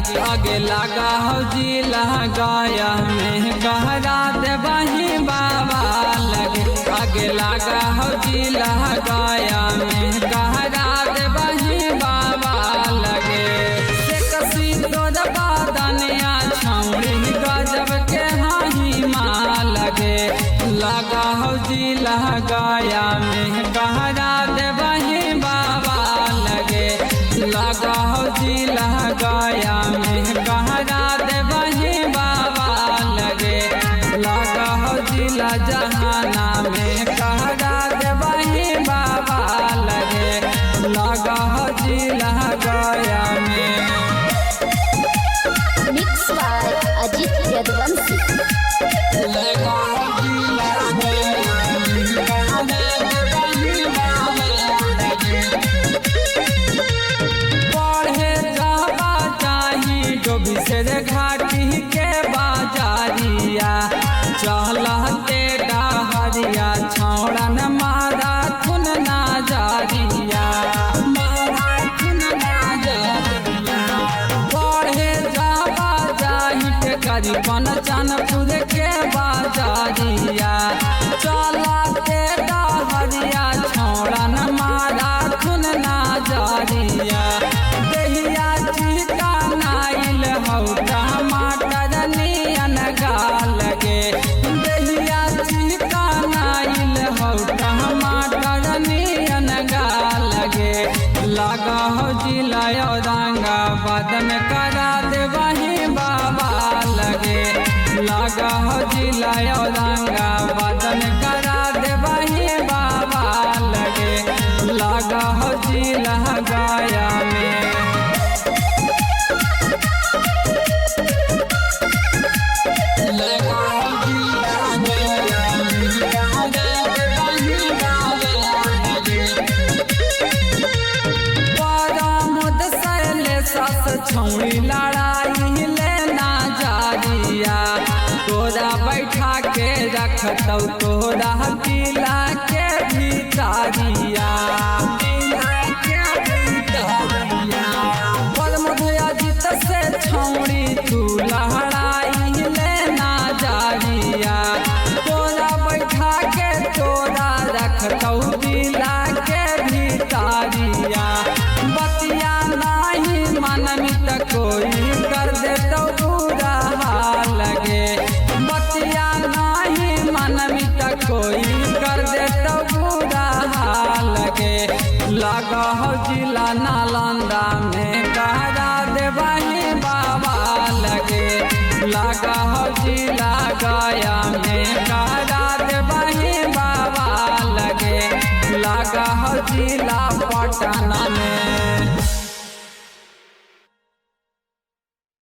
आगे लगा हो जिला गया में गहरा दे बही बाबा लगे। आगे लगा हो जिला गया में गहरा दे बही बाबा लगे। से कसी तोर बादनिया छौड़ी गजब के हाही माँ लगे। लगा हो जिला गया में गहरा दे बही बाबा लगे। लगा हो जिला गया में गहरा दे बही बाबा लगे। लगा हो जिला जहाना में गहरा दे बही बाबा लगे। लगा हो जिला गया में। Mix by Ajeet Yaduvanshi. लगा हो जिला गया में गहरा दे बही बाबा लगे। डोभी से घाटी के बाजारिया चलते डहरिया छौड़न मारा थुन नाजारिया पढ़े जाबा जाही के करीबन चनपुर के बाजारिया चलते डहरिया छौड़न मारा थुन नाजारिया। दहिया चिका नाइल हो टमाटर नियन गाल गे। दहिया चिका नाइल हो टमाटर नियन गाल गे। लगा हो जिला औरंगाबाद में करा दे वही बाबा लगे। लगा हो जिला औरंगाबाद में करा दे वही बाबा लगे। लगा हो जिला गया में। छौड़ी लड़ाई लेना जारिया तोरा बैठा के रखतौ तोरा किला के भीतरिया। अजीत से छौड़ी तू लड़ाई लेना जारिया तोरा बैठा के तोरा रखतौ किला के भीतरिया। बतिया नहीं मनमित कोई कर दे तो बुरा हाल लगे। बतिया नहीं मनमित कोई कर दे तो बुरा हाल लगे। लगा हो जिला नालंदा में गहरा दे बही बाबा लगे। लगा हो जिला गया में गहरा दे बही बाबा लगे। लगा हो जिला पटना में।